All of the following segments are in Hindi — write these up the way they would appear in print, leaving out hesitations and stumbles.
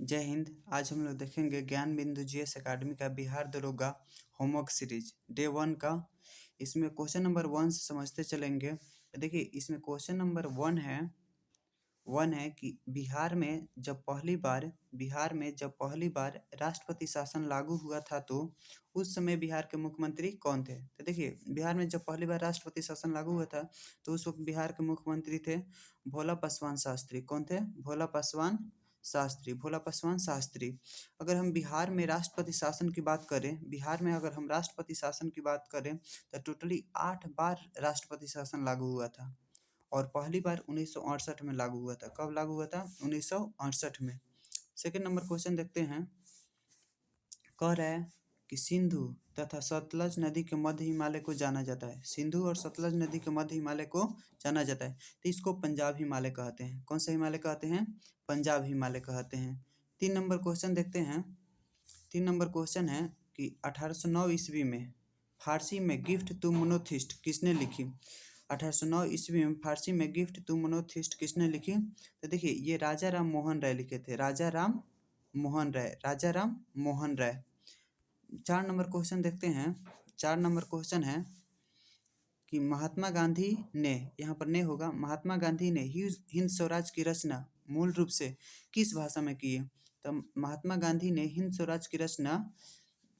जय हिंद। आज हम लोग देखेंगे ज्ञान बिंदु जीएस एकेडमी का बिहार दरोगा होमवर्क सीरीज डे 1 का। इसमें क्वेश्चन नंबर 1 से समझते चलेंगे। देखिए, इसमें क्वेश्चन नंबर 1 है कि बिहार में जब पहली बार राष्ट्रपति शासन लागू हुआ था तो उस समय बिहार के मुख्यमंत्री कौन थे। तो देखिए, बिहार में जब पहली बार राष्ट्रपति शासन लागू हुआ था तो उस वक्त बिहार के मुख्यमंत्री थे भोला पासवान शास्त्री। कौन थे? भोला पासवान शास्त्री। अगर हम बिहार में राष्ट्रपति शासन की बात करें, तो टोटली 8 बार राष्ट्रपति शासन लागू हुआ था और पहली बार 1968 में लागू हुआ था। कब लागू हुआ था? 1968 में। सेकंड नंबर क्वेश्चन देखते हैं। कह रहा है कि सिंधु तथा सतलज नदी के मध्य हिमालय को जाना जाता है। सिंधु और सतलज नदी के मध्य हिमालय को जाना जाता है तो इसको पंजाब हिमालय कहते हैं। कौन सा हिमालय कहते हैं? पंजाब हिमालय कहते हैं। 3 नंबर क्वेश्चन देखते हैं। 3 नंबर क्वेश्चन है कि 1809 ईस्वी में फारसी में गिफ्ट टू मोनोथिस्ट किसने लिखी? 1809 ईस्वी में फारसी में गिफ्ट टू मोनोथिस्ट किसने लिखी? तो देखिए, ये राजा राम मोहन राय लिखे थे। राजा राम मोहन राय। 4 नंबर क्वेश्चन देखते हैं। 4 नंबर क्वेश्चन है कि महात्मा गांधी ने, यहाँ पर ने होगा, महात्मा गांधी ने हिंद स्वराज की रचना मूल रूप से किस भाषा में की है? तो महात्मा गांधी ने हिंद स्वराज की रचना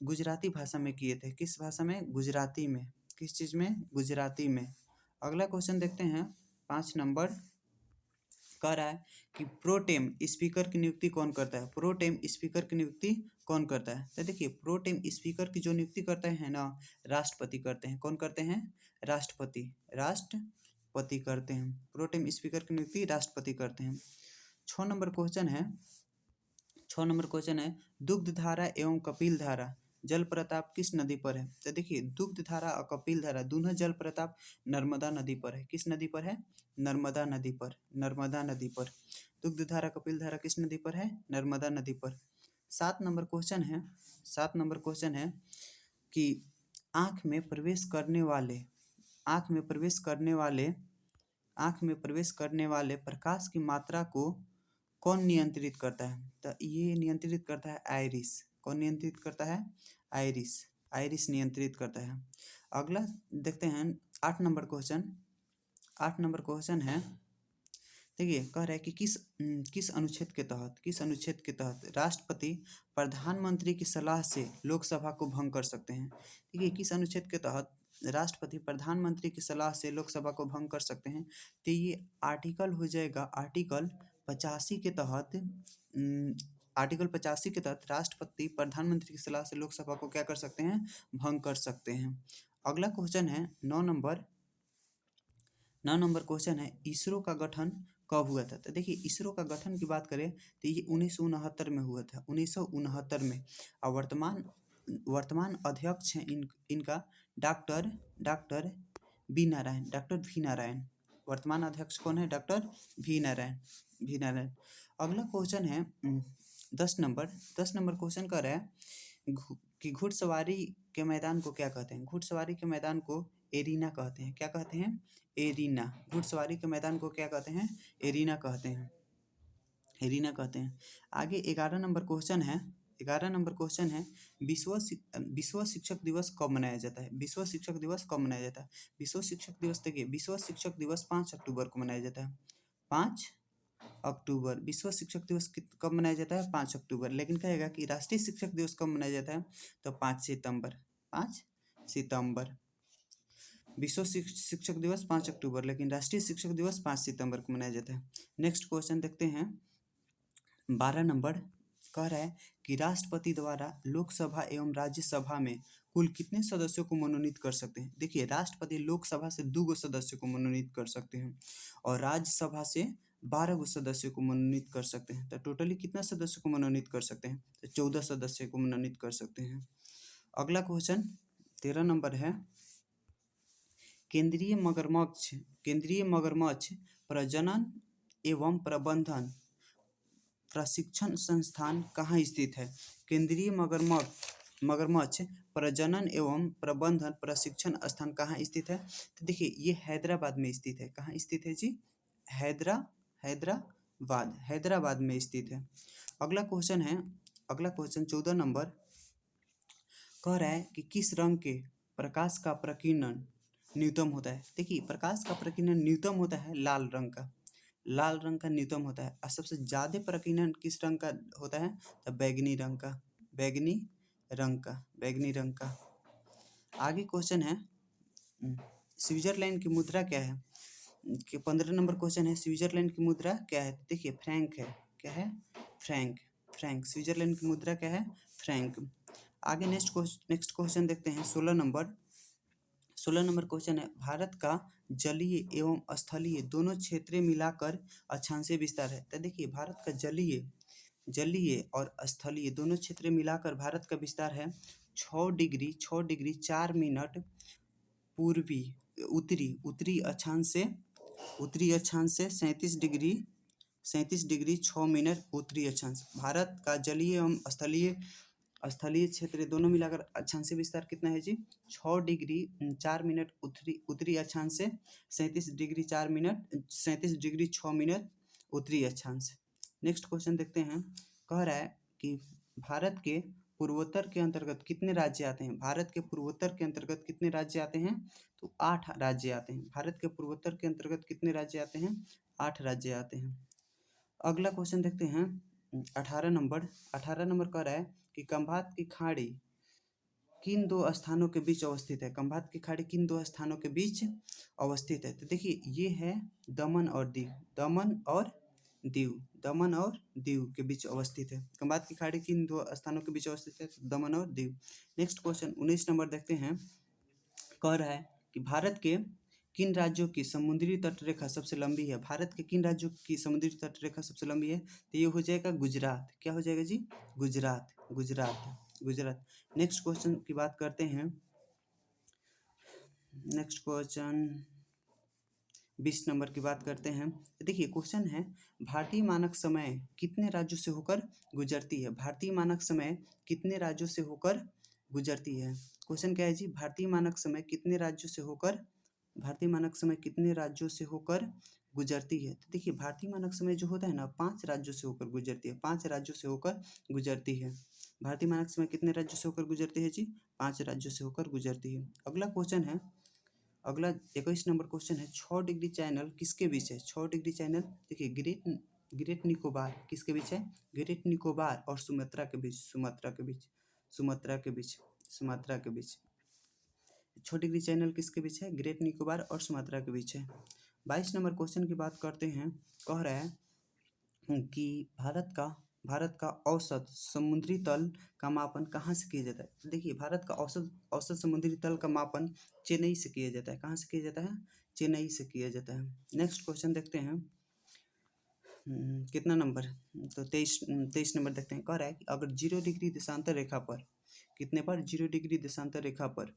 गुजराती भाषा में किए थे। किस भाषा में? गुजराती में। किस चीज में? गुजराती में। अगला क्वेश्चन देखते हैं। 5 नंबर कह रहा है कि प्रोटेम स्पीकर की नियुक्ति कौन करता है? प्रोटेम स्पीकर की नियुक्ति कौन करता है? तो देखिए, प्रोटेम स्पीकर की जो नियुक्ति करते हैं ना, राष्ट्रपति करते हैं। कौन करते हैं? राष्ट्रपति करते हैं। प्रोटेम स्पीकर की नियुक्ति राष्ट्रपति करते हैं। 6 नंबर क्वेश्चन है दुग्ध धारा एवं कपिल धारा जल प्रताप किस नदी पर है? तो देखिए, दुग्ध धारा और कपिल धारा दोनों जल प्रताप नर्मदा नदी पर है। किस नदी पर है? नर्मदा नदी पर। दुग्ध धारा कपिल धारा किस नदी पर है? नर्मदा नदी पर। 7 नंबर क्वेश्चन है कि आँख में प्रवेश करने वाले प्रकाश की मात्रा को कौन नियंत्रित करता है? तो ये नियंत्रित करता है आइरिस। कौन नियंत्रित करता है? आइरिस नियंत्रित करता है। अगला देखते हैं। 8 नंबर क्वेश्चन है। देखिए, कह रहा है कि किस अनुच्छेद के तहत राष्ट्रपति प्रधानमंत्री की सलाह से लोकसभा को भंग कर सकते हैं? देखिए, किस अनुच्छेद के तहत राष्ट्रपति प्रधानमंत्री की सलाह से लोकसभा को भंग कर सकते हैं? तो ये आर्टिकल हो जाएगा आर्टिकल 85 के तहत राष्ट्रपति प्रधानमंत्री की सलाह से लोकसभा को क्या कर सकते हैं? भंग कर सकते हैं। अगला क्वेश्चन है 9 नंबर क्वेश्चन है इसरो का गठन कब हुआ था? तो देखिए, इसरो का गठन की बात करें तो ये 1969 में हुआ था। 1969 में। और वर्तमान अध्यक्ष हैं इनका डॉक्टर वी नारायण। वर्तमान अध्यक्ष कौन है? Doctor V Narayan. अगला क्वेश्चन है 10 नंबर क्वेश्चन कर रहा है कि घुड़सवारी के मैदान को क्या कहते हैं? घुड़सवारी के मैदान को एरिना कहते हैं। क्या कहते हैं? एरिना। घुड़सवारी के मैदान को क्या कहते हैं? एरिना कहते हैं। आगे 11 नंबर क्वेश्चन है विश्व शिक्षक दिवस कब मनाया जाता है? विश्व शिक्षक दिवस 5 अक्टूबर को मनाया जाता है। 5 अक्टूबर। विश्व शिक्षक दिवस कब मनाया जाता है? 5 अक्टूबर। लेकिन कहेगा कि राष्ट्रीय शिक्षक दिवस कब मनाया जाता है? तो 5 सितंबर। विश्व शिक्षक दिवस 5 अक्टूबर, लेकिन राष्ट्रीय शिक्षक दिवस 5 सितंबर को मनाया जाता है। नेक्स्ट क्वेश्चन देखते हैं। 12 नंबर कह रहा है कि राष्ट्रपति द्वारा लोकसभा एवं राज्यसभा में कुल कितने सदस्यों को मनोनीत कर सकते हैं? देखिए, राष्ट्रपति लोकसभा से 2 सदस्यों को मनोनीत कर सकते हैं और राज्यसभा से 12 सदस्यों को मनोनीत कर सकते हैं। तो टोटली कितना सदस्यों को मनोनीत कर सकते हैं? तो 14 सदस्यों को मनोनीत कर सकते हैं। अगला क्वेश्चन 13 नंबर है केंद्रीय मगरमच्छ प्रजनन एवं प्रबंधन प्रशिक्षण संस्थान कहाँ स्थित है? केंद्रीय मगरमच्छ प्रजनन एवं प्रबंधन प्रशिक्षण स्थान कहाँ स्थित है? तो देखिए, ये हैदराबाद में स्थित है। कहाँ स्थित है जी? हैदराबाद में स्थित है। अगला क्वेश्चन 14 नंबर कह रहा है कि किस रंग के प्रकाश का प्रकीर्णन न्यूनतम होता है। देखिए प्रकाश का प्रकीर्णन न्यूनतम होता है लाल रंग का न्यूनतम होता है, और सबसे ज्यादा प्रकीर्णन किस रंग का होता है, तो बैगनी रंग का। आगे क्वेश्चन है स्विट्जरलैंड की मुद्रा क्या है। कि 15 नंबर क्वेश्चन है स्विट्जरलैंड की मुद्रा क्या है। देखिए फ्रैंक है। क्या है, फ्रैंक। स्विट्जरलैंड की मुद्रा क्या है, फ्रैंक। आगे नेक्स्ट क्वेश्चन देखते हैं 16 नंबर क्वेश्चन है भारत का जलीय एवं स्थलीय दोनों क्षेत्रें मिलाकर अक्षांशीय विस्तार है। तो देखिए भारत का जलीय और स्थलीय दोनों क्षेत्र मिलाकर भारत का विस्तार है 6 डिग्री 4 मिनट पूर्वी उत्तरी अक्षांश से 37 डिग्री 6 मिनट उत्तरी अक्षांश। भारत का जलीय एवं स्थलीय क्षेत्र दोनों मिलाकर अक्षांशीय विस्तार कितना है जी, 6 डिग्री 4 मिनट उत्तरी अक्षांश से 37 डिग्री 6 मिनट उत्तरी अक्षांश। नेक्स्ट क्वेश्चन देखते हैं। कह रहा है कि भारत के पूर्वोत्तर के अंतर्गत कितने राज्य आते हैं। भारत के पूर्वोत्तर के अंतर्गत कितने राज्य आते हैं, तो 8 राज्य आते हैं। भारत के पूर्वोत्तर के अंतर्गत कितने राज्य आते हैं, 8 राज्य आते हैं। अगला क्वेश्चन देखते हैं 18 नंबर कह रहा है कि खंभात की खाड़ी किन दो स्थानों के बीच अवस्थित है। खंभात की खाड़ी किन दो स्थानों के बीच अवस्थित है, तो देखिए ये है दमन और दीव के बीच अवस्थित है। खंभात की खाड़ी किन दो स्थानों के बीच अवस्थित है, दमन और दीव। नेक्स्ट क्वेश्चन 19 नंबर देखते हैं। कह रहा है कि भारत के किन राज्यों की समुद्री तट रेखा सबसे लंबी है। भारत के किन राज्यों की समुद्री तट रेखा सबसे लंबी है, तो ये हो जाएगा गुजरात। क्या हो जाएगा जी, गुजरात। नेक्स्ट क्वेश्चन की बात करते हैं। नेक्स्ट क्वेश्चन 20 नंबर की बात करते हैं। देखिए क्वेश्चन है भारतीय मानक समय कितने राज्यों से होकर गुजरती है। भारतीय मानक समय कितने राज्यों से होकर गुजरती है। क्वेश्चन क्या है जी, भारतीय मानक समय कितने राज्यों से होकर गुजरती है। तो देखिए भारतीय मानक समय जो होता है ना 5 राज्यों से होकर गुजरती है, 5 राज्यों से होकर गुजरती है। भारतीय मानक समय कितने राज्यों से होकर गुजरती है जी, 5 राज्यों से होकर गुजरती है। अगला 21 नंबर क्वेश्चन है 6 डिग्री चैनल किसके बीच है। 6 डिग्री चैनल देखिए ग्रेट निकोबार किसके बीच है, ग्रेट निकोबार और सुमात्रा के बीच। 6 डिग्री चैनल किसके बीच है, ग्रेट निकोबार और सुमात्रा के बीच है। 22 नंबर क्वेश्चन की बात करते हैं। कह रहा है कि भारत का औसत समुद्री तल का मापन कहाँ से किया जाता है। तो देखिए भारत का औसत समुद्री तल का मापन चेन्नई से किया जाता है। कहाँ से किया जाता है, चेन्नई से किया जाता है। नेक्स्ट क्वेश्चन देखते हैं कितना नंबर, तो 23 नंबर देखते हैं। कह रहा है कि अगर 0 डिग्री देशांतर रेखा पर 0 डिग्री देशांतर रेखा पर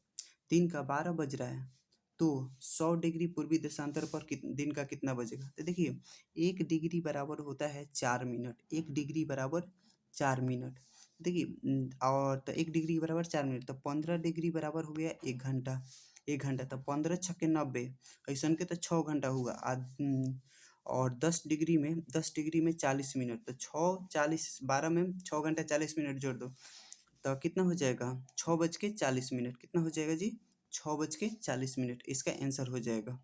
दिन का 12 बज रहा है, तो 100 डिग्री पूर्वी देशांतर पर दिन का कितना बजेगा। तो देखिए 1 डिग्री बराबर होता है 4 मिनट। 1 डिग्री बराबर 4 मिनट। देखिए और तो 1 डिग्री बराबर 4 मिनट, तो 15 डिग्री बराबर हो गया 1 घंटा। तो 15 छक्के 90, ऐसा के तो 6 घंटा हुआ। और 10 डिग्री में 40 मिनट, तो 12 में 6 घंटा 40 मिनट जोड़ दो, तो कितना हो जाएगा 6:40। कितना हो जाएगा जी, 6:40। इसका आंसर हो जाएगा।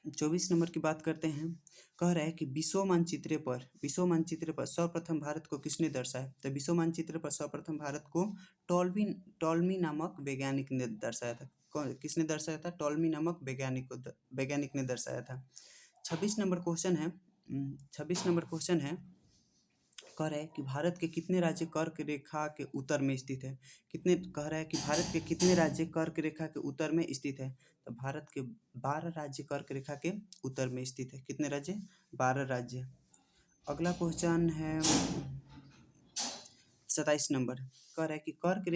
24 नंबर की बात करते हैं। कह रहा है कि विश्व मानचित्र पर सर्वप्रथम भारत को किसने दर्शाया। तो विश्व मानचित्र पर सर्वप्रथम भारत को टॉलमी नामक वैज्ञानिक ने दर्शाया था। किसने दर्शाया था, टॉलमी नामक वैज्ञानिक ने दर्शाया था। 26 नंबर क्वेश्चन है। कह रहा है कि भारत के कितने राज्य कर्क रेखा के उत्तर में स्थित है। कह रहा है कि भारत के कितने राज्य कर्क रेखा के उत्तर में स्थित है। तो भारत के 12 राज्य कर्क रेखा के उत्तर में स्थित है। कितने राज्य, 12 राज्य। अगला क्वेश्चन है 27 नंबर। कह रहा है कि कर्क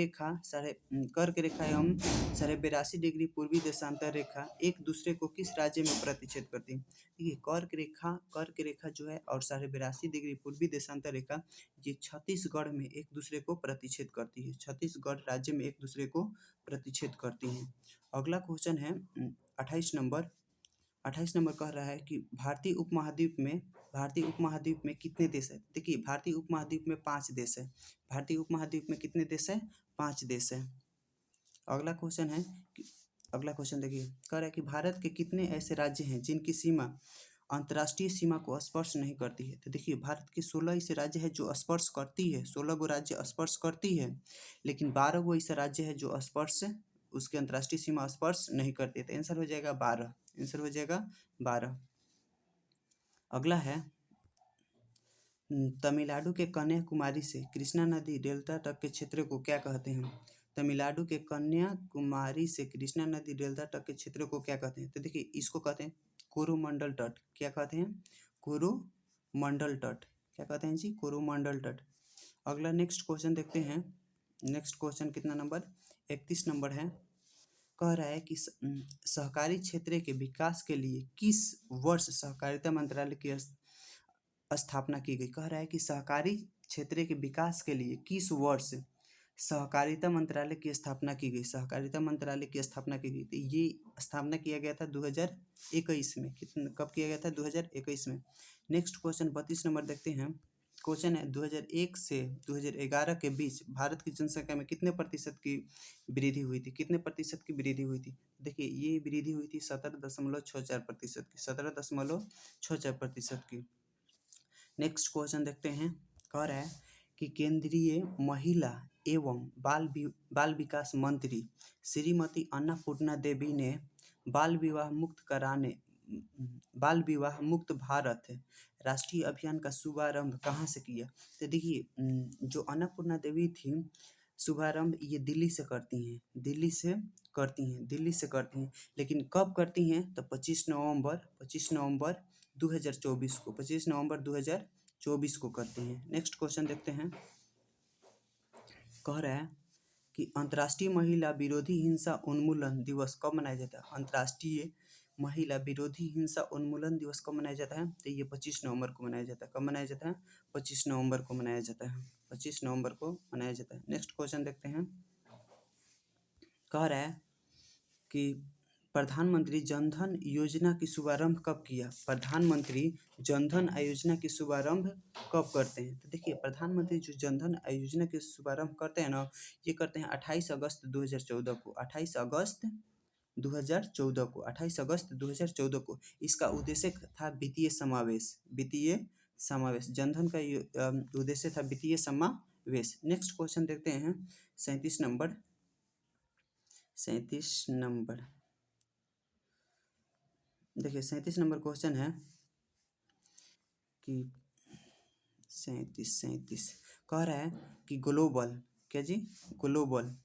रेखा एवं 82 डिग्री पूर्वी देशांतर रेखा एक दूसरे को किस राज्य में प्रतिच्छेद करती है। देखिए कर्क रेखा जो है और 82 डिग्री पूर्वी देशांतर रेखा ये छत्तीसगढ़ में एक दूसरे को प्रतिच्छेद करती है। छत्तीसगढ़ राज्य में एक दूसरे को प्रतिच्छेद करती है। अगला क्वेश्चन है 28 नंबर कह रहा है कि भारतीय उपमहाद्वीप में भारतीय उपमहाद्वीप में कितने देश है? देखिए भारतीय उपमहाद्वीप में 5 देश है। भारतीय उपमहाद्वीप में कितने देश है? 5 देश है। अगला क्वेश्चन है कि अगला क्वेश्चन देखिए, कह रहा है कि भारत के कितने ऐसे राज्य हैं जिनकी सीमा अंतर्राष्ट्रीय सीमा को स्पर्श नहीं करती है? तो देखिए भारत के 16 ऐसे राज्य है जो स्पर्श करती है, 16 गो राज्य स्पर्श करती है, लेकिन 12 गो ऐसे राज्य है जो स्पर्श उसके अंतर्राष्ट्रीय सीमा स्पर्श नहीं करती है। तो आंसर हो जाएगा 12, आंसर हो जाएगा 12। अगला है तमिलनाडु के कन्याकुमारी से कृष्णा नदी डेल्टा तक के क्षेत्र को क्या कहते हैं? तमिलनाडु के कन्याकुमारी से कृष्णा नदी डेल्टा तक के क्षेत्र को क्या कहते हैं? तो देखिए इसको कहते हैं कोरोमंडल तट। क्या कहते हैं? कोरोमंडल तट। क्या कहते हैं जी? कोरोमंडल तट। अगला नेक्स्ट क्वेश्चन देखते हैं। नेक्स्ट क्वेश्चन कितना नंबर? 31 नंबर है। कह रहा है कि सहकारी क्षेत्र के विकास के लिए किस वर्ष सहकारिता मंत्रालय की स्थापना की गई? कह रहा है कि सहकारी क्षेत्र के विकास के लिए किस वर्ष सहकारिता मंत्रालय की स्थापना की गई? सहकारिता मंत्रालय की स्थापना की गई। तो ये स्थापना किया गया था 2021 में। कब किया गया था? 2021 में। नेक्स्ट क्वेश्चन 32 नंबर देखते हैं। क्वेश्चन है 2001 से 2011 के बीच भारत की जनसंख्या में कितने प्रतिशत की वृद्धि हुई थी? कितने प्रतिशत की वृद्धि हुई थी? देखिए ये वृद्धि हुई थी 17.64% की, 17.64% की। नेक्स्ट क्वेश्चन देखते हैं। कह रहा है कि केंद्रीय महिला एवं बाल विकास मंत्री श्रीमती अन्नपूर्णा देवी ने बाल विवाह मुक्त भारत राष्ट्रीय अभियान का शुभारंभ कहाँ से किया? तो देखिए जो अन्नपूर्णा देवी थी, शुभारंभ ये दिल्ली से करती हैं, दिल्ली से करती हैं, लेकिन कब करती हैं? तो 25 नवंबर 2024 को, 25 नवंबर 2024 को करते हैं। नेक्स्ट क्वेश्चन देखते हैं। कह रहा है कि अंतर्राष्ट्रीय महिला विरोधी हिंसा उन्मूलन दिवस कब मनाया जाता है? अंतर्राष्ट्रीय महिला विरोधी हिंसा उन्मूलन दिवस कब मनाया जाता है? तो ये 25 नवंबर को मनाया जाता है। कब मनाया जाता है? 25 नवंबर को मनाया जाता है। 25 नवंबर को मनाया जाता है। नेक्स्ट क्वेश्चन देखते हैं। कह रहा है कि प्रधानमंत्री जनधन योजना की शुभारंभ कब किया? प्रधानमंत्री जनधन योजना की शुभारंभ कब करते हैं? तो देखिए प्रधानमंत्री जो जनधन योजना की शुभारंभ करते हैं ना, ये करते हैं 28 अगस्त 2014 को, 28 अगस्त 2014 को। इसका उद्देश्य था वित्तीय समावेश। जनधन का उद्देश्य था वित्तीय समावेश। नेक्स्ट क्वेश्चन देखते हैं 37 नंबर। देखिए 37 नंबर क्वेश्चन है कि 37 कह रहा है कि ग्लोबल, क्या जी? ग्लोबल,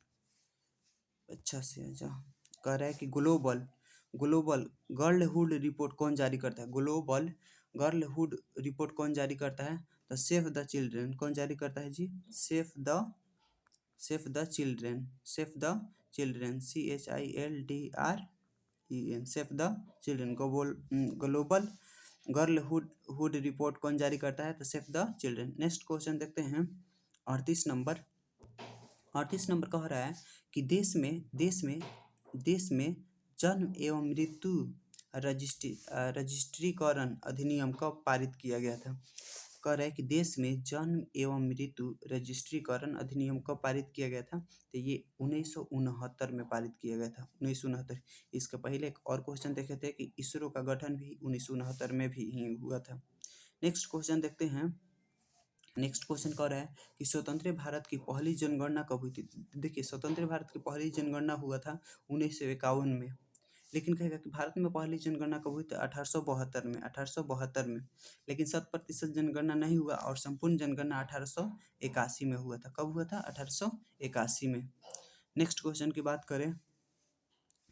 अच्छा से जा, कह रहा है कि ग्लोबल गर्लहुड रिपोर्ट कौन जारी करता है? ग्लोबल गर्लहुड रिपोर्ट कौन जारी करता है? तो सेव द चिल्ड्रेन। कौन जारी करता है जी? Save the children, CHILDREN, save the children. Global girlhood report कौन जारी करता है? तो save the children. Next question देखते हैं 38 नंबर। 38 नंबर कह रहा है कि देश में जन्म एवं मृत्यु रजिस्ट्रीकरण अधिनियम कब पारित किया गया था? कह रहा है कि देश में जन्म एवं मृत्यु रजिस्ट्रीकरण अधिनियम कब पारित किया गया था? तो ये 1969 में पारित किया गया था, 1969। इसके पहले एक और क्वेश्चन देखे थे कि इसरो का गठन भी 1969 में भी ही हुआ था। नेक्स्ट क्वेश्चन देखते हैं। नेक्स्ट क्वेश्चन कह रहा है कि स्वतंत्र भारत की पहली जनगणना कब हुई थी? देखिए स्वतंत्र भारत की पहली जनगणना हुआ था 1951 में, लेकिन कहेगा कि भारत में पहली जनगणना कब हुई थी? 1872 में। लेकिन 100% जनगणना नहीं हुआ और संपूर्ण जनगणना 1881 में हुआ था। कब हुआ था? 1881 में। नेक्स्ट क्वेश्चन की बात करें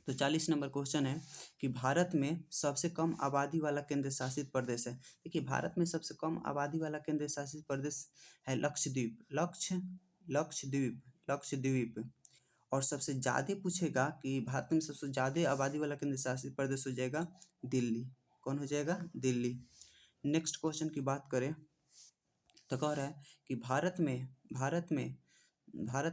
तो 40 नंबर क्वेश्चन है कि भारत में सबसे कम आबादी वाला केंद्र शासित प्रदेश है। देखिए भारत में सबसे कम आबादी वाला केंद्र शासित प्रदेश है लक्षद्वीप। और सबसे ज़्यादा पूछेगा कि भारत में सबसे ज़्यादा आबादी वाला केंद्र शासित प्रदेश हो जाएगा दिल्ली। कौन हो जाएगा? दिल्ली। नेक्स्ट क्वेश्चन की बात करें तो कह रहा है कि भारत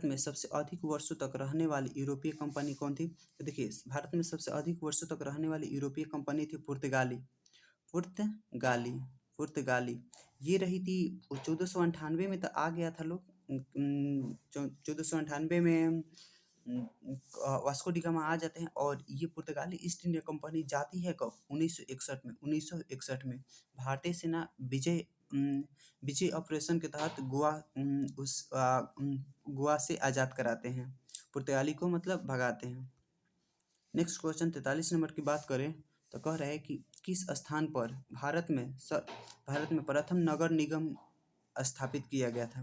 में सबसे अधिक वर्षों तक रहने वाली यूरोपीय कंपनी कौन थी? तो देखिए भारत में सबसे अधिक वर्षों तक रहने वाली यूरोपीय कंपनी थी पुर्तगाली। पुर्तगाली ये रही थी 1498 में तो आ गया था लोग। 1498 में वास्को डी गामा आ जाते हैं और ये पुर्तगाली ईस्ट इंडिया कंपनी जाती है कब 1961 में। 1961 में भारतीय सेना विजय ऑपरेशन के तहत गोवा से आज़ाद कराते हैं, पुर्तगाली को मतलब भगाते हैं। नेक्स्ट क्वेश्चन 43 नंबर की बात करें तो कह रहा है कि किस स्थान पर भारत में प्रथम नगर निगम स्थापित किया गया था।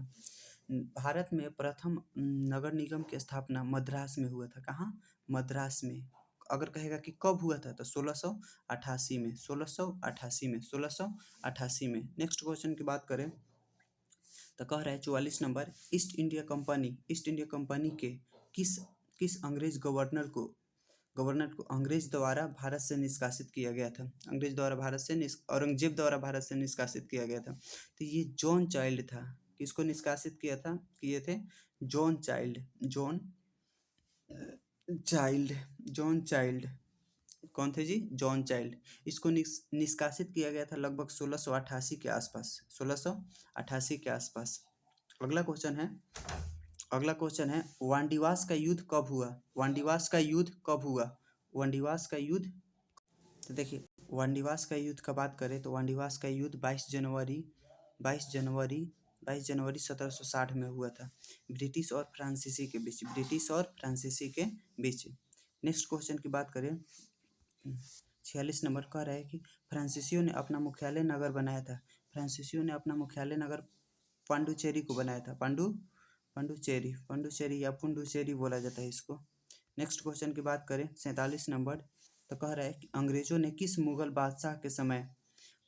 भारत में प्रथम नगर निगम की स्थापना मद्रास में हुआ था। कहाँ? मद्रास में। अगर कहेगा कि कब हुआ था तो 1688 में। 1688 में। नेक्स्ट क्वेश्चन की बात करें तो कह रहा है 44 नंबर, ईस्ट इंडिया कंपनी के किस अंग्रेज गवर्नर को अंग्रेज द्वारा भारत से निष्कासित किया गया था। औरंगजेब द्वारा भारत से निष्कासित किया गया था। तो ये जॉन चाइल्ड था। किसको निष्कासित किए थे? John child. कौन थे जी? John child. इसको निष्कासित किया गया था लगभग 1688 के आसपास। 1688 के आसपास। अगला क्वेश्चन है वांडीवास का युद्ध कब हुआ? तो देखिए वांडीवास का युद्ध का बात करें तो वांडीवास का युद्ध 22 जनवरी 1760 में हुआ था, ब्रिटिश और फ्रांसीसी के बीच। नेक्स्ट क्वेश्चन की बात करें 46 नंबर कह रहा है कि फ्रांसीसियों ने अपना मुख्यालय नगर बनाया था। पांडुचेरी को बनाया था। पांडुचेरी या पुंडुचेरी बोला जाता है इसको। नेक्स्ट क्वेश्चन की बात करें 47 नंबर तो कह रहा है कि अंग्रेजों ने किस मुगल बादशाह के समय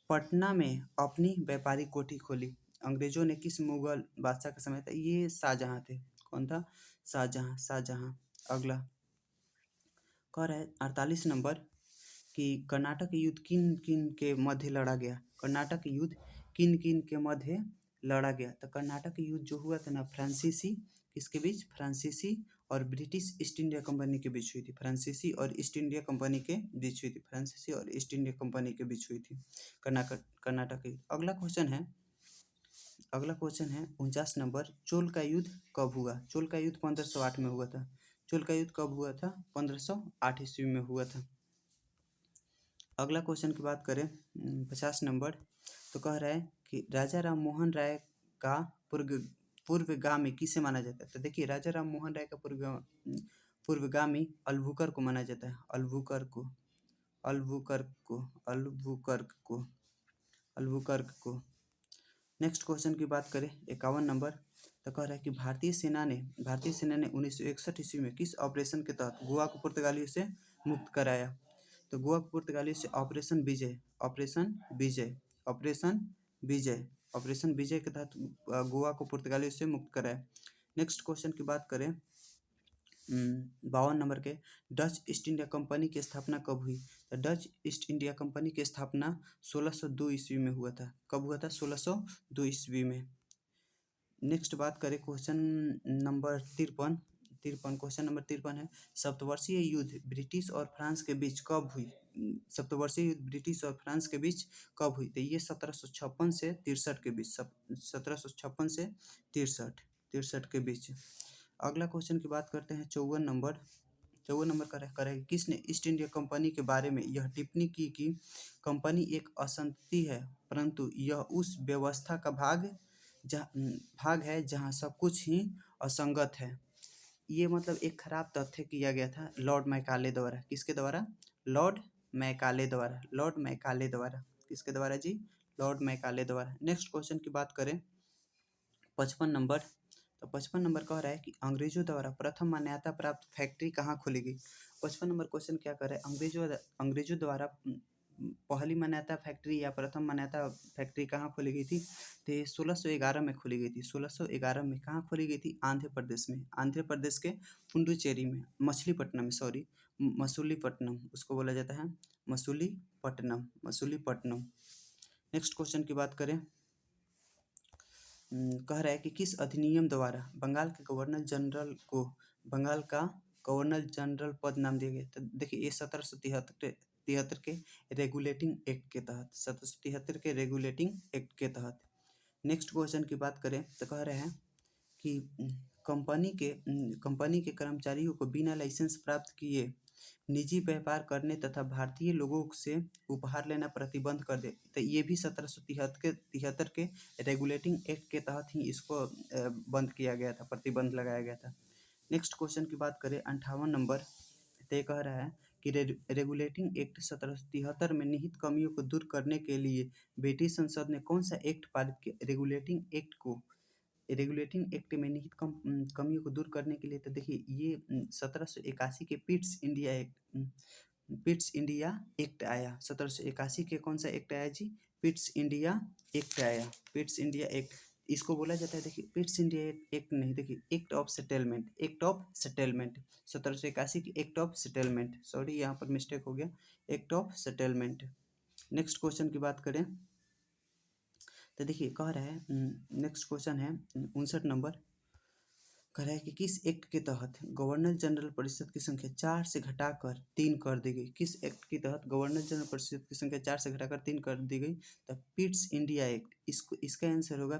पटना में अपनी व्यापारिक कोठी खोली? अंग्रेजों ने किस मुगल बादशाह के समय था? ये शाहजहां थे। कौन था? शाहजहां। अगला कह रहा है 48 नंबर कि कर्नाटक युद्ध किन किन के मध्य लड़ा गया? तो कर्नाटक युद्ध जो हुआ था ना फ्रांसीसी किसके बीच? फ्रांसीसी और ब्रिटिश ईस्ट इंडिया कंपनी के बीच हुई थी। फ्रांसीसी और ईस्ट इंडिया कंपनी के बीच हुई थी कर्नाटक युद्ध। अगला क्वेश्चन है 49 नंबर, चोल का युद्ध कब हुआ? चोल का युद्ध 1508 में हुआ था। 1508 ईस्वी में हुआ था। अगला क्वेश्चन की बात करें 50 नंबर तो कह रहा है कि राजा राम मोहन राय का पूर्वगामी किसे माना जाता है? तो देखिए राजा राम मोहन राय का पूर्वगामी अल्बुकर्क को माना जाता है। अल्बुकर्क को। नेक्स्ट क्वेश्चन की बात करें 51 नंबर तो कह रहा है कि भारतीय सेना ने 1961 ईस्वी में किस ऑपरेशन के तहत गोवा को पुर्तगालियों से मुक्त कराया? तो गोवा को पुर्तगालियों से ऑपरेशन विजय के तहत गोवा को पुर्तगालियों से मुक्त कराया। नेक्स्ट क्वेश्चन की बात करें 52 नंबर के, डच ईस्ट इंडिया कंपनी की स्थापना कब हुई? तो डच ईस्ट इंडिया कंपनी की स्थापना 1602 ईस्वी में हुआ था। कब हुआ था? 1602 ईस्वी में। नेक्स्ट बात करें क्वेश्चन नंबर 53 है, सप्तवर्षीय युद्ध ब्रिटिश और फ्रांस के बीच कब हुई? तो ये 1756 से 63 के बीच। 1756 से 63 के बीच। अगला क्वेश्चन की बात करते हैं 54 नंबर करें किसने ईस्ट इंडिया कंपनी के बारे में यह टिप्पणी की कि कंपनी एक असंतति है परंतु यह उस व्यवस्था का भाग है जहाँ सब कुछ ही असंगत है। ये मतलब एक खराब तथ्य किया गया था लॉर्ड मैकाले द्वारा। किसके द्वारा? लॉर्ड मैकाले द्वारा। किसके द्वारा जी? लॉर्ड मैकाले द्वारा। नेक्स्ट क्वेश्चन की बात करें 55 नंबर तो 55 नंबर कह रहा है कि अंग्रेजों द्वारा प्रथम मान्यता प्राप्त फैक्ट्री कहाँ खोली गई? 55 नंबर क्वेश्चन क्या कर रहा है? अंग्रेजों द्वारा पहली मान्यता फैक्ट्री या प्रथम मान्यता फैक्ट्री कहाँ खोली गई थी? तो 1611 में खोली गई थी। 1611 में कहाँ खोली गई थी? आंध्र प्रदेश के पुंडुचेरी में, मसूलीपट्टनम उसको बोला जाता है, मसूलीपट्टनम। नेक्स्ट क्वेश्चन की बात करें कह रहा है कि किस अधिनियम द्वारा बंगाल के गवर्नर जनरल को बंगाल का गवर्नर जनरल पद नाम दिया गया? तो देखिए ये 1773 1773 के रेगुलेटिंग एक्ट के तहत, 1773 के रेगुलेटिंग एक्ट के तहत। नेक्स्ट क्वेश्चन की बात करें तो कह रहे हैं कि कंपनी के कर्मचारियों को बिना लाइसेंस प्राप्त किए निजी व्यापार करने तथा भारतीय लोगों से उपहार लेना प्रतिबंध कर दे। तो ये भी 1773 के रेगुलेटिंग एक्ट के तहत ही इसको बंद किया गया था, प्रतिबंध लगाया गया था। नेक्स्ट क्वेश्चन की बात करें 58 नंबर, तय कह रहा है कि रेगुलेटिंग एक्ट 1773 में निहित कमियों को दूर करने के लिए ब्रिटिश संसद ने कौन सा एक्ट पारित किया। रेगुलेटिंग एक्ट में निहित कमियों को दूर करने के लिए, तो देखिए ये 1781 के पिट्स इंडिया एक्ट आया। 1781 के कौन सा एक्ट आया जी? पिट्स इंडिया एक्ट आया, पिट्स इंडिया एक्ट। इसको बोला जाता है, देखिए पिट्स इंडिया एक्ट नहीं, देखिए act of settlement, act of settlement. 1781 की एक्ट ऑफ सेटलमेंट, सॉरी यहाँ पर मिस्टेक हो गया, act of settlement. Next question की बात करें तो देखिए कह रहा है, नेक्स्ट क्वेश्चन है 59 नंबर, कह रहा है कि किस एक्ट के तहत गवर्नर जनरल परिषद की संख्या 4 से घटाकर 3 कर दी गई। किस एक्ट के तहत गवर्नर जनरल परिषद की संख्या 4 से घटाकर 3 कर दी गई? तो पिट्स इंडिया एक्ट, इसका आंसर होगा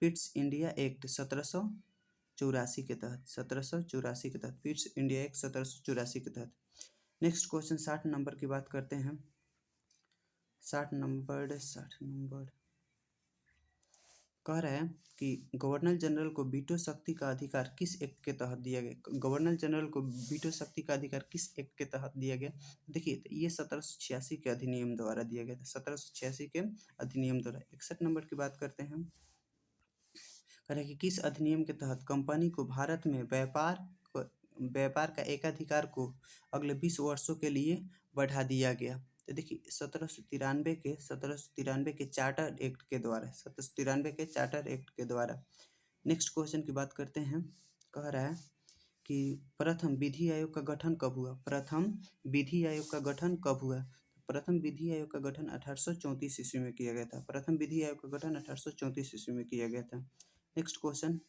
पिट्स इंडिया एक्ट 1784 के तहत, 1784 के तहत, पिट्स इंडिया एक्ट 1784 के तहत। नेक्स्ट क्वेश्चन 60 नंबर की बात करते हैं। 60 नंबर कह रहा है कि गवर्नर जनरल को वीटो शक्ति का अधिकार किस एक्ट के तहत दिया गया। गवर्नर जनरल को वीटो शक्ति का अधिकार किस एक्ट के तहत दिया गया? देखिए तो ये 1786 के अधिनियम द्वारा दिया गया था, 1786 के अधिनियम द्वारा। 61 नंबर की बात करते हैं, कह रहे हैं कि किस अधिनियम के तहत कंपनी को भारत में व्यापार का एकाधिकार को अगले 20 वर्षों के लिए बढ़ा दिया गया। तो देखिए 1793 के चार्टर एक्ट के द्वारा, 1793 के चार्टर एक्ट के द्वारा। नेक्स्ट क्वेश्चन की बात करते हैं, कह रहा है कि प्रथम विधि आयोग का गठन कब हुआ। प्रथम विधि आयोग का गठन कब हुआ? प्रथम विधि आयोग का गठन 1834 ईस्वी में किया गया था। प्रथम विधि आयोग का गठन 1834 ईस्वी में किया गया था। नेक्स्ट क्वेश्चन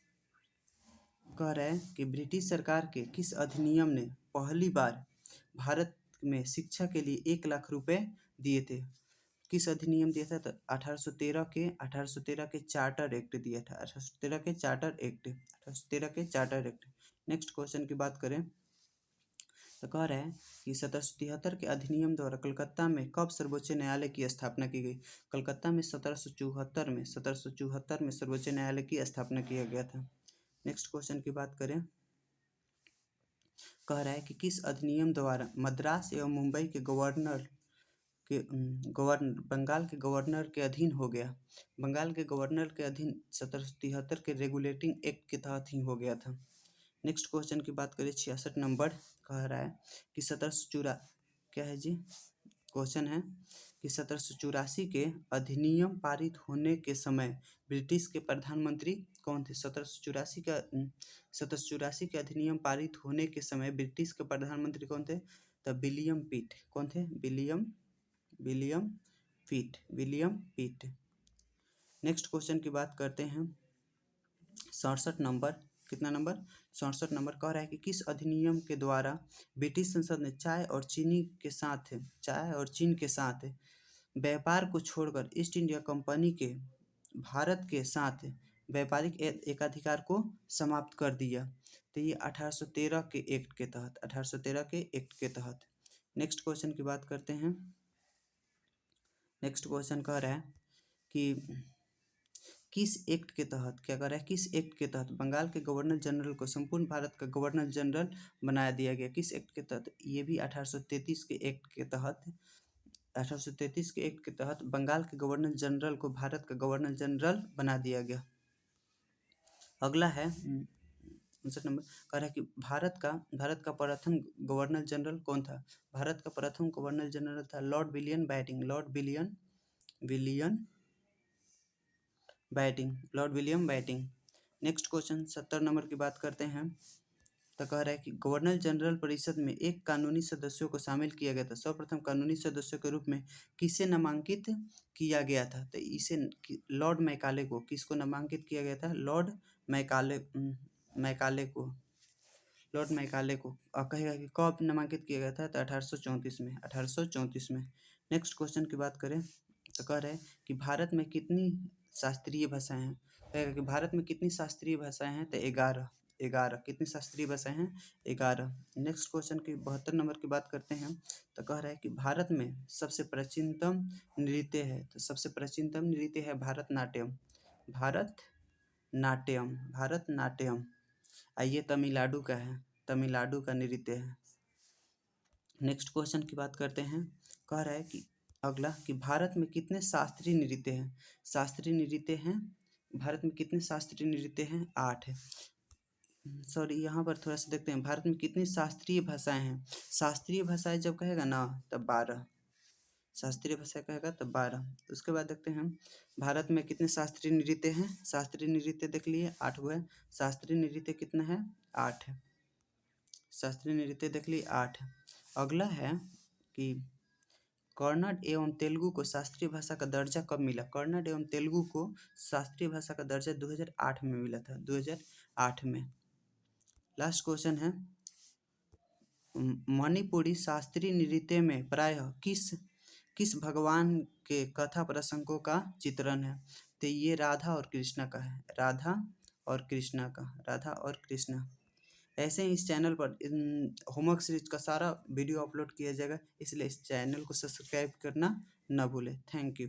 कह रहा है कि ब्रिटिश सरकार के किस अधिनियम ने पहली बार भारत में शिक्षा के लिए 1 लाख रुपए दिए थे। किस अधिनियम दिया था? तो 1813 के चार्टर एक्ट दिया था, 1813 के चार्टर एक्ट, 1813 के चार्टर एक्ट। नेक्स्ट क्वेश्चन की बात करें तो कह रहा है कि 1773 के अधिनियम द्वारा कलकत्ता में कब सर्वोच्च न्यायालय की स्थापना की गई। कलकत्ता में 1774 में सर्वोच्च न्यायालय की स्थापना किया गया था। नेक्स्ट क्वेश्चन की बात करें, कह रहा है कि किस अधिनियम द्वारा मद्रास एवं मुंबई के बंगाल के गवर्नर के अधीन हो गया। बंगाल के गवर्नर के अधीन 1773 के रेगुलेटिंग एक्ट के तहत ही हो गया था। नेक्स्ट क्वेश्चन की बात करें 66 नंबर, कह रहा है कि क्या है जी? क्वेश्चन है कि 1784 के अधिनियम पारित होने के समय ब्रिटिश के प्रधानमंत्री कौन थे। 1784 के अधिनियम पारित होने के समय ब्रिटिश के प्रधानमंत्री कौन थे? तो विलियम पिट। कौन थे? विलियम पिट। नेक्स्ट क्वेश्चन की बात करते हैं 67 नंबर, कितना नंबर? 67 नंबर, कह रहा है कि किस अधिनियम के द्वारा ब्रिटिश संसद ने चाय और चीन के साथ व्यापार को छोड़कर ईस्ट इंडिया कंपनी के भारत के साथ व्यापारिक एकाधिकार को समाप्त कर दिया। तो ये 1813 के एक्ट के तहत, 1813 के एक्ट के तहत। नेक्स्ट क्वेश्चन की बात करते हैं। नेक्स्ट क्वेश्चन कह रहा है कि किस एक्ट के तहत, क्या कर रहा है, किस एक्ट के तहत बंगाल के गवर्नर जनरल को संपूर्ण भारत का गवर्नर जनरल बना दिया गया। किस एक्ट के तहत? ये भी 1833 के एक्ट के तहत, 1833 के एक्ट के तहत बंगाल के गवर्नर जनरल को भारत का गवर्नर जनरल बना दिया गया। अगला है 59 नंबर, कह रहा है कि भारत का प्रथम गवर्नर जनरल कौन था। भारत का प्रथम गवर्नर जनरल था Lord William batting. Next question 70 number की बात करते हैं, तो कह रहा है कि गवर्नर जनरल परिषद में एक कानूनी सदस्यों को शामिल किया गया था। सर्वप्रथम कानूनी सदस्यों के रूप में किसे नामांकित किया गया था? तो इसे लॉर्ड मैकाले को, किसको नामांकित किया गया था? लॉर्ड मैकाले को लॉर्ड मैकाले को कहेगा कि कब नामांकित किया गया था, तो 1834 में, 1834 में। नेक्स्ट क्वेश्चन की बात करें तो कह रहे हैं कि भारत में कितनी शास्त्रीय भाषाएं हैं। कहेगा कि भारत में कितनी शास्त्रीय भाषाएं हैं, तो 11, 11 कितनी शास्त्रीय भाषाएं हैं, 11। नेक्स्ट क्वेश्चन की 72 नंबर की बात करते हैं तो कह रहा है कि भारत में सबसे प्राचीनतम नृत्य है, तो सबसे प्राचीनतम नृत्य है भारतनाट्यम, भारतनाट्यम, भारतनाट्यम। आइए तमिलनाडु का है, तमिलनाडु का नृत्य है। नेक्स्ट क्वेश्चन की बात करते हैं, कह रहा है कि अगला कि भारत में कितने शास्त्रीय नृत्य हैं, शास्त्रीय नृत्य हैं भारत में कितने शास्त्रीय नृत्य हैं, 8 है। सॉरी, यहाँ पर थोड़ा सा देखते हैं, भारत में कितनी शास्त्रीय भाषाएं हैं। शास्त्रीय भाषाएं जब कहेगा ना तब 12, शास्त्रीय भाषा कहेगा तब 12। उसके बाद देखते हैं भारत में कितने शास्त्रीय नृत्य हैं। शास्त्रीय नृत्य देख लिए 8 गो है। शास्त्रीय नृत्य कितना है, 8 है। शास्त्रीय नृत्य देख लिए 8 है। अगला है कि कन्नड़ एवं तेलुगु को शास्त्रीय भाषा का दर्जा कब मिला। कन्नड़ एवं तेलुगु को शास्त्रीय भाषा का दर्जा 2008 में मिला था, 2008 में। लास्ट क्वेश्चन है मणिपुरी शास्त्रीय नृत्य में प्रायः किस भगवान के कथा प्रसंगों का चित्रण है, तो ये राधा और कृष्णा का है, राधा और कृष्णा का, राधा और कृष्णा। ऐसे ही इस चैनल पर होमवर्क सीरीज का सारा वीडियो अपलोड किया जाएगा, इसलिए इस चैनल को सब्सक्राइब करना ना भूलें। Thank you.